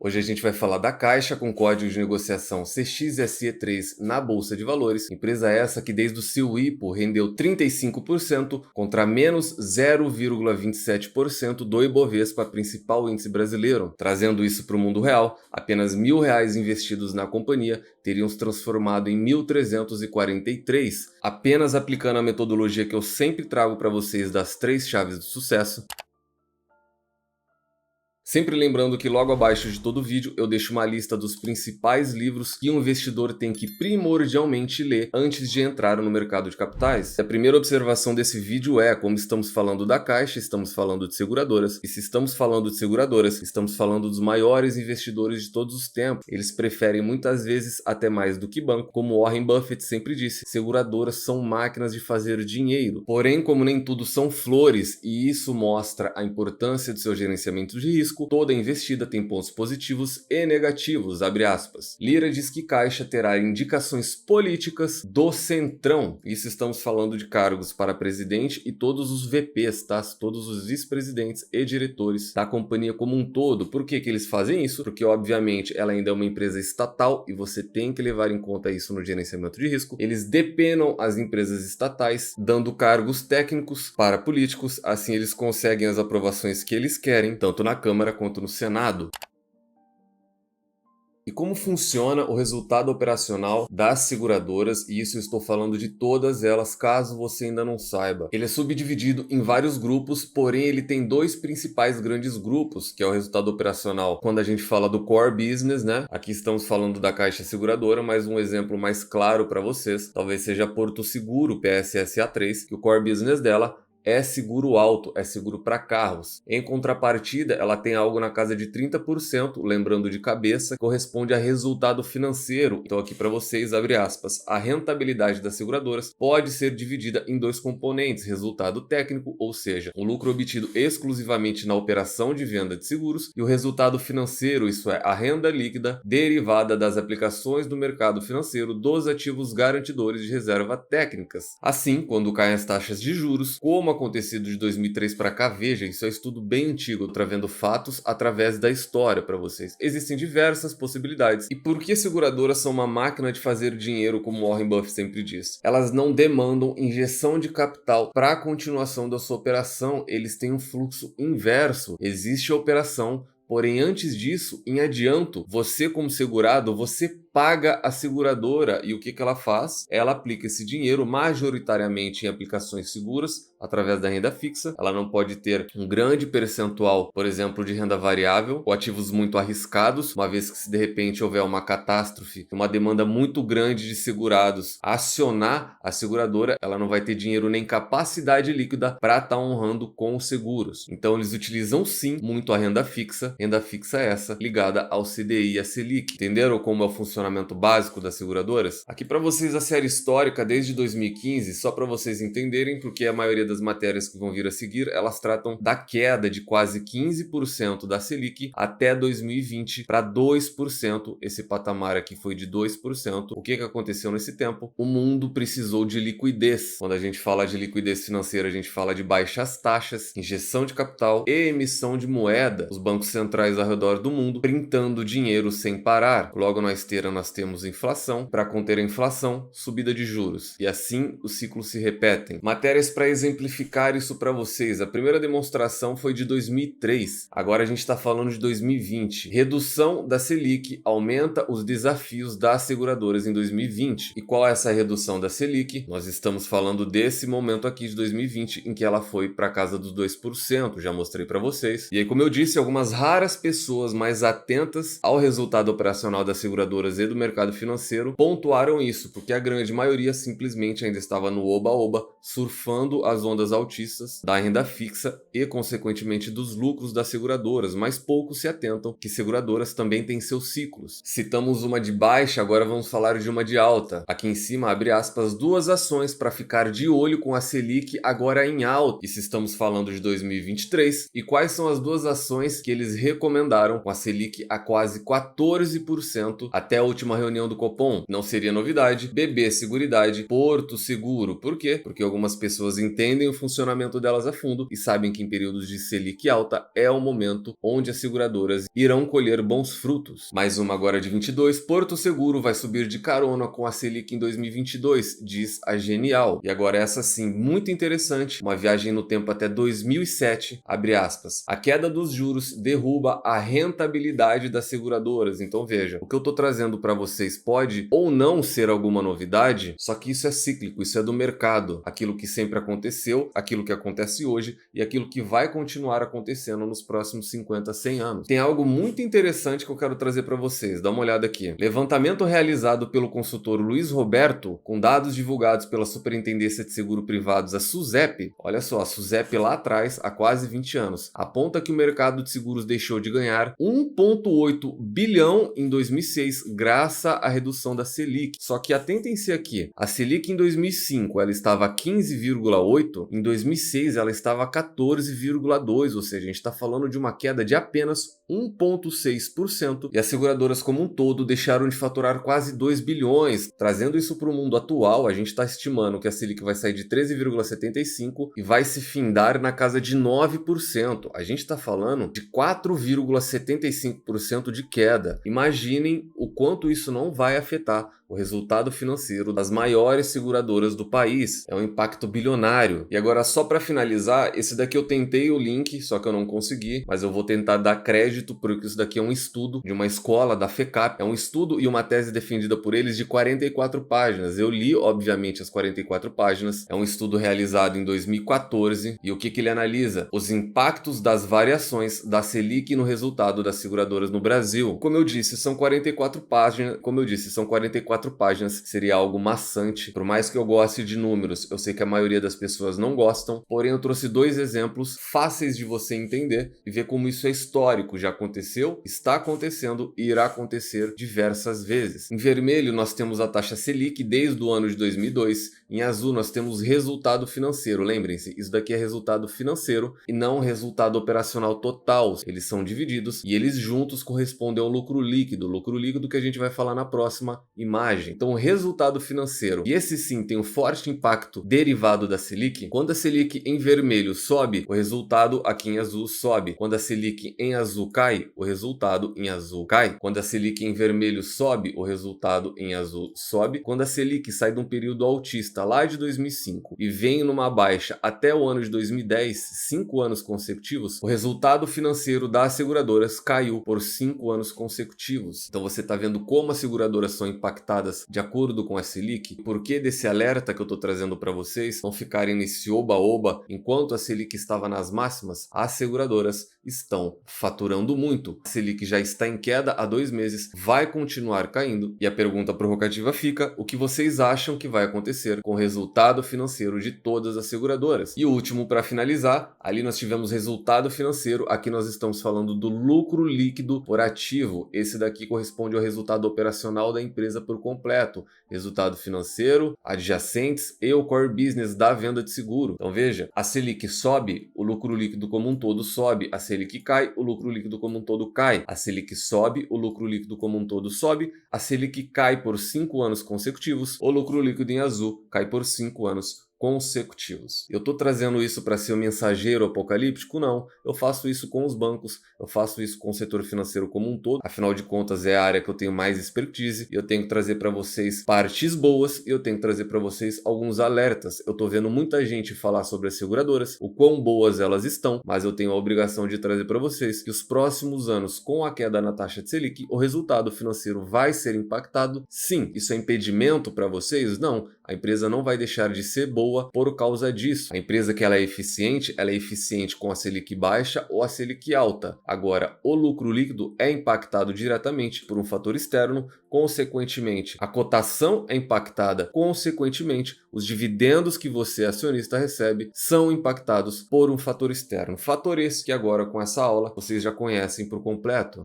Hoje a gente vai falar da Caixa com código de negociação CXSE3 na Bolsa de Valores, empresa essa que desde o seu IPO rendeu 35% contra menos 0,27% do Ibovespa, principal índice brasileiro. Trazendo isso para o mundo real, apenas R$ 1.000 investidos na companhia teriam se transformado em 1.343. Apenas aplicando a metodologia que eu sempre trago para vocês das 3 chaves do sucesso. Sempre lembrando que logo abaixo de todo vídeo eu deixo uma lista dos principais livros que um investidor tem que primordialmente ler antes de entrar no mercado de capitais. A primeira observação desse vídeo é, como estamos falando da Caixa, estamos falando de seguradoras, e se estamos falando de seguradoras, estamos falando dos maiores investidores de todos os tempos. Eles preferem muitas vezes até mais do que banco. Como Warren Buffett sempre disse, seguradoras são máquinas de fazer dinheiro. Porém, como nem tudo são flores, e isso mostra a importância do seu gerenciamento de risco, toda investida tem pontos positivos e negativos, abre aspas. Lira diz que Caixa terá indicações políticas do Centrão. Isso estamos falando de cargos para presidente e todos os VPs, tá? Todos os vice-presidentes e diretores da companhia como um todo. Por que eles fazem isso? Porque, obviamente, ela ainda é uma empresa estatal e você tem que levar em conta isso no gerenciamento de risco. Eles depenam as empresas estatais, dando cargos técnicos para políticos, assim eles conseguem as aprovações que eles querem, tanto na Câmara quanto no Senado. E como funciona o resultado operacional das seguradoras, e isso eu estou falando de todas elas, caso você ainda não saiba. Ele é subdividido em vários grupos, porém ele tem 2 principais grandes grupos, que é o resultado operacional quando a gente fala do core business, né? Aqui estamos falando da Caixa Seguradora, mas um exemplo mais claro para vocês, talvez seja Porto Seguro, PSSA3, que o core business dela é seguro auto, é seguro para carros. Em contrapartida, ela tem algo na casa de 30%, lembrando de cabeça, corresponde a resultado financeiro. Então aqui para vocês, abre aspas, a rentabilidade das seguradoras pode ser dividida em 2 componentes, resultado técnico, ou seja, o lucro obtido exclusivamente na operação de venda de seguros, e o resultado financeiro, isso é, a renda líquida derivada das aplicações do mercado financeiro dos ativos garantidores de reserva técnicas. Assim, quando caem as taxas de juros, como acontecido de 2003 para cá, veja, isso é estudo bem antigo, trazendo fatos através da história para vocês. Existem diversas possibilidades. E por que seguradoras são uma máquina de fazer dinheiro, como Warren Buffett sempre diz? Elas não demandam injeção de capital para a continuação da sua operação, eles têm um fluxo inverso. Existe a operação, porém antes disso, em adianto, você como segurado, você paga a seguradora, e o que ela faz? Ela aplica esse dinheiro majoritariamente em aplicações seguras através da renda fixa. Ela não pode ter um grande percentual, por exemplo, de renda variável ou ativos muito arriscados, uma vez que se de repente houver uma catástrofe, uma demanda muito grande de segurados acionar a seguradora, ela não vai ter dinheiro nem capacidade líquida para estar honrando com os seguros. Então eles utilizam sim muito a renda fixa essa ligada ao CDI e a Selic. Entenderam como é o funcionamento básico das seguradoras? Aqui para vocês a série histórica desde 2015, só para vocês entenderem, porque a maioria das matérias que vão vir a seguir, elas tratam da queda de quase 15% da Selic até 2020 para 2%. Esse patamar aqui foi de 2%. O que aconteceu nesse tempo? O mundo precisou de liquidez. Quando a gente fala de liquidez financeira, a gente fala de baixas taxas, injeção de capital e emissão de moeda. Os bancos centrais ao redor do mundo printando dinheiro sem parar. Logo na esteira nós temos inflação. Para conter a inflação, subida de juros. E assim os ciclos se repetem. Matérias para exemplificar isso para vocês. A primeira demonstração foi de 2003. Agora a gente está falando de 2020. Redução da Selic aumenta os desafios das seguradoras em 2020. E qual é essa redução da Selic? Nós estamos falando desse momento aqui de 2020 em que ela foi para casa dos 2%. Já mostrei para vocês. E aí, como eu disse, algumas raras pessoas mais atentas ao resultado operacional das seguradoras e do mercado financeiro pontuaram isso, porque a grande maioria simplesmente ainda estava no oba-oba, surfando as ondas altistas da renda fixa e, consequentemente, dos lucros das seguradoras, mas poucos se atentam que seguradoras também têm seus ciclos. Citamos uma de baixa, agora vamos falar de uma de alta. Aqui em cima, abre aspas, 2 ações para ficar de olho com a Selic agora em alta. E se estamos falando de 2023, e quais são as 2 ações que eles recomendaram com a Selic a quase 14% até o última reunião do Copom? Não seria novidade. BB Seguridade, Porto Seguro. Por quê? Porque algumas pessoas entendem o funcionamento delas a fundo e sabem que em períodos de Selic alta é o momento onde as seguradoras irão colher bons frutos. Mais uma agora de 22. Porto Seguro vai subir de carona com a Selic em 2022, diz a Genial. E agora essa sim, muito interessante, uma viagem no tempo até 2007, abre aspas. A queda dos juros derruba a rentabilidade das seguradoras. Então veja, o que eu estou trazendo para vocês pode ou não ser alguma novidade, só que isso é cíclico, isso é do mercado. Aquilo que sempre aconteceu, aquilo que acontece hoje e aquilo que vai continuar acontecendo nos próximos 50, 100 anos. Tem algo muito interessante que eu quero trazer para vocês, dá uma olhada aqui. Levantamento realizado pelo consultor Luiz Roberto, com dados divulgados pela Superintendência de Seguro Privados, a SUSEP, olha só, a SUSEP lá atrás, há quase 20 anos, aponta que o mercado de seguros deixou de ganhar 1,8 bilhão em 2006, graças à redução da Selic. Só que atentem-se aqui, a Selic em 2005 ela estava a 15,8, em 2006 ela estava a 14,2, ou seja, a gente está falando de uma queda de apenas 1,6%, e as seguradoras como um todo deixaram de faturar quase 2 bilhões. Trazendo isso para o mundo atual, a gente está estimando que a Selic vai sair de 13,75 e vai se findar na casa de 9%. A gente está falando de 4,75% de queda. Imaginem o quanto isso não vai afetar o resultado financeiro das maiores seguradoras do país. É um impacto bilionário. E agora, só para finalizar, esse daqui eu tentei o link, só que eu não consegui, mas eu vou tentar dar crédito porque isso daqui é um estudo de uma escola da FECAP. É um estudo e uma tese defendida por eles de 44 páginas. Eu li, obviamente, as 44 páginas. É um estudo realizado em 2014 e o que ele analisa? Os impactos das variações da Selic no resultado das seguradoras no Brasil. Como eu disse, são 44 páginas. Seria algo maçante. Por mais que eu goste de números, eu sei que a maioria das pessoas não gostam. Porém, eu trouxe dois exemplos fáceis de você entender e ver como isso é histórico. Já aconteceu, está acontecendo e irá acontecer diversas vezes. Em vermelho, nós temos a taxa Selic desde o ano de 2002. Em azul, nós temos resultado financeiro. Lembrem-se, isso daqui é resultado financeiro e não resultado operacional total. Eles são divididos e eles juntos correspondem ao lucro líquido. Lucro líquido que a gente vai falar na próxima imagem. Então, o resultado financeiro, e esse sim tem um forte impacto derivado da Selic. Quando a Selic em vermelho sobe, o resultado aqui em azul sobe. Quando a Selic em azul cai, o resultado em azul cai. Quando a Selic em vermelho sobe, o resultado em azul sobe. Quando a Selic sai de um período altista lá de 2005 e vem numa baixa até o ano de 2010, 5 anos consecutivos, o resultado financeiro das seguradoras caiu por 5 anos consecutivos. Então você está vendo como as seguradoras são impactadas de acordo com a Selic. Por que desse alerta que eu estou trazendo para vocês não ficarem nesse oba-oba enquanto a Selic estava nas máximas? As seguradoras estão faturando muito. A Selic já está em queda há 2 meses, vai continuar caindo. E a pergunta provocativa fica: o que vocês acham que vai acontecer com o resultado financeiro de todas as seguradoras? E o último para finalizar, ali nós tivemos resultado financeiro, aqui nós estamos falando do lucro líquido por ativo. Esse daqui corresponde ao resultado operacional da empresa por completo, resultado financeiro, adjacentes e o core business da venda de seguro. Então veja, a Selic sobe, o lucro líquido como um todo sobe. A Selic cai, o lucro líquido como um todo cai. A Selic sobe, o lucro líquido como um todo sobe. A Selic cai por 5 anos consecutivos, o lucro líquido em azul cai por 5 anos consecutivos. Eu estou trazendo isso para ser um mensageiro apocalíptico? Não. Eu faço isso com os bancos, eu faço isso com o setor financeiro como um todo. Afinal de contas, é a área que eu tenho mais expertise e eu tenho que trazer para vocês partes boas e eu tenho que trazer para vocês alguns alertas. Eu estou vendo muita gente falar sobre as seguradoras, o quão boas elas estão, mas eu tenho a obrigação de trazer para vocês que os próximos anos, com a queda na taxa de Selic, o resultado financeiro vai ser impactado. Sim, isso é impedimento para vocês? Não. A empresa não vai deixar de ser boa por causa disso. A empresa que ela é eficiente com a Selic baixa ou a Selic alta. Agora, o lucro líquido é impactado diretamente por um fator externo, consequentemente, a cotação é impactada, consequentemente, os dividendos que você, acionista, recebe são impactados por um fator externo. Fator esse que agora, com essa aula, vocês já conhecem por completo.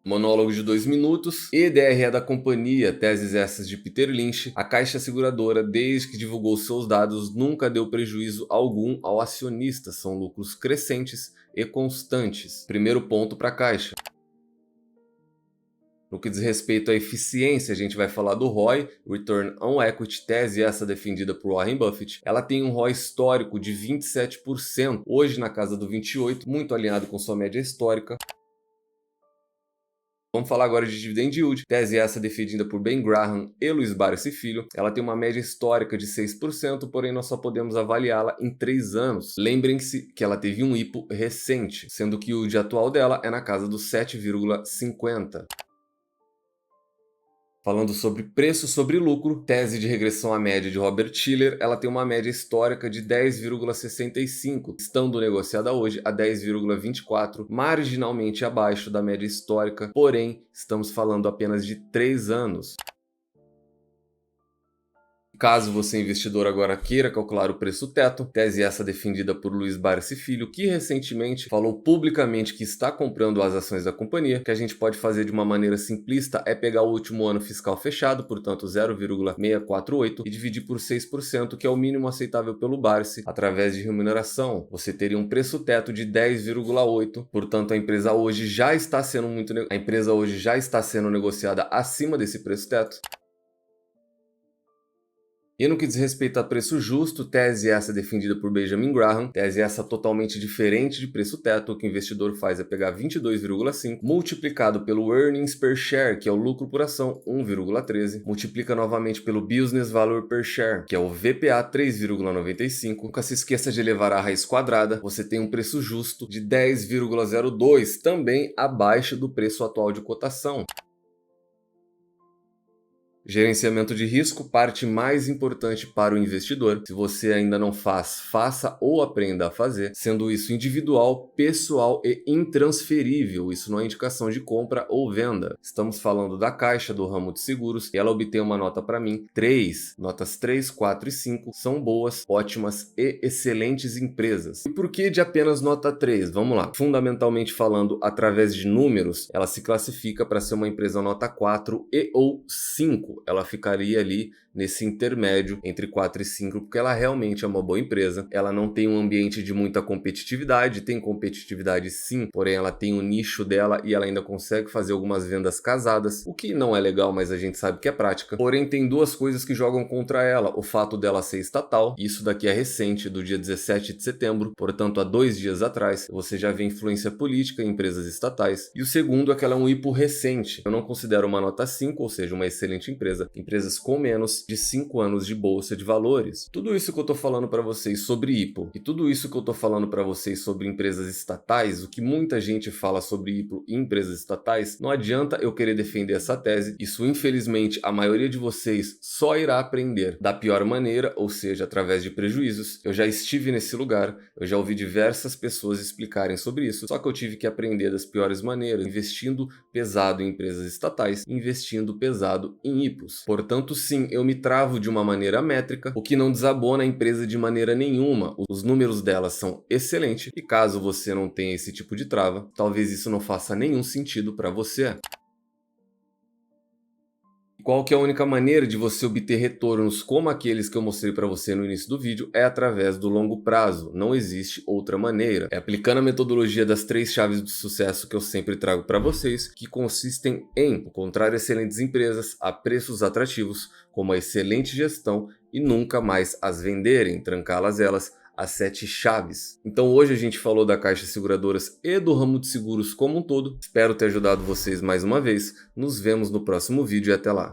Monólogo de 2 minutos. EDRE da companhia, teses essas de Peter Lynch. A Caixa Seguradora, desde que divulgou seus dados, nunca deu prejuízo algum ao acionista. São lucros crescentes e constantes. Primeiro ponto para a Caixa. No que diz respeito à eficiência, a gente vai falar do ROI, Return on Equity, tese essa defendida por Warren Buffett. Ela tem um ROI histórico de 27%, hoje na casa do 28%, muito alinhado com sua média histórica. Vamos falar agora de Dividend Yield, tese essa defendida por Ben Graham e Luiz Barsi Filho. Ela tem uma média histórica de 6%, porém nós só podemos avaliá-la em 3 anos. Lembrem-se que ela teve um IPO recente, sendo que o yield atual dela é na casa dos 7,50%. Falando sobre preço sobre lucro, tese de regressão à média de Robert Shiller, ela tem uma média histórica de 10,65, estando negociada hoje a 10,24, marginalmente abaixo da média histórica, porém estamos falando apenas de 3 anos. Caso você, investidor, agora queira calcular o preço teto, tese essa defendida por Luiz Barsi Filho, que recentemente falou publicamente que está comprando as ações da companhia. Que a gente pode fazer de uma maneira simplista é pegar o último ano fiscal fechado, portanto 0,648, e dividir por 6%, que é o mínimo aceitável pelo Barsi, através de remuneração. Você teria um preço teto de 10,8, portanto a empresa hoje já está sendo negociada acima desse preço teto. E no que diz respeito a preço justo, tese essa defendida por Benjamin Graham, tese essa totalmente diferente de preço teto. O que o investidor faz é pegar 22,5 multiplicado pelo Earnings per Share, que é o lucro por ação, 1,13, multiplica novamente pelo Business Value per Share, que é o VPA, 3,95. Nunca se esqueça de elevar a raiz quadrada, você tem um preço justo de 10,02, também abaixo do preço atual de cotação. Gerenciamento de risco, parte mais importante para o investidor. Se você ainda não faz, faça ou aprenda a fazer, sendo isso individual, pessoal e intransferível. Isso não é indicação de compra ou venda. Estamos falando da Caixa, do ramo de seguros, e ela obtém uma nota para mim 3. Notas 3, 4 e 5 são boas, ótimas e excelentes empresas. E por que de apenas nota 3? Vamos lá. Fundamentalmente falando, através de números, ela se classifica para ser uma empresa nota 4 e ou 5. Ela ficaria ali nesse intermédio entre 4 e 5, porque ela realmente é uma boa empresa. Ela não tem um ambiente de muita competitividade, tem competitividade sim, porém ela tem o nicho dela e ela ainda consegue fazer algumas vendas casadas, o que não é legal, mas a gente sabe que é prática. Porém tem duas coisas que jogam contra ela: o fato dela ser estatal, isso daqui é recente, do dia 17 de setembro, portanto há 2 dias atrás, você já vê influência política em empresas estatais. E o segundo é que ela é um IPO recente. Eu não considero uma nota 5, ou seja, uma excelente empresa. Empresas com menos de 5 anos de bolsa de valores. Tudo isso que eu tô falando para vocês sobre IPO e tudo isso que eu tô falando para vocês sobre empresas estatais, o que muita gente fala sobre IPO e empresas estatais, não adianta eu querer defender essa tese. Isso, infelizmente, a maioria de vocês só irá aprender da pior maneira, ou seja, através de prejuízos. Eu já estive nesse lugar, eu já ouvi diversas pessoas explicarem sobre isso, só que eu tive que aprender das piores maneiras, investindo pesado em empresas estatais, investindo pesado em IPOs. Portanto, sim, eu me travo de uma maneira métrica, o que não desabona a empresa de maneira nenhuma. Os números dela são excelentes e caso você não tenha esse tipo de trava, talvez isso não faça nenhum sentido para você. Qual que é a única maneira de você obter retornos como aqueles que eu mostrei para você no início do vídeo? É através do longo prazo, não existe outra maneira. É aplicando a metodologia das 3 chaves do sucesso que eu sempre trago para vocês, que consistem em encontrar excelentes empresas a preços atrativos, com uma excelente gestão e nunca mais as venderem, trancá-las as 7 chaves. Então hoje a gente falou da Caixa Seguradoras e do ramo de seguros como um todo. Espero ter ajudado vocês mais uma vez. Nos vemos no próximo vídeo e até lá.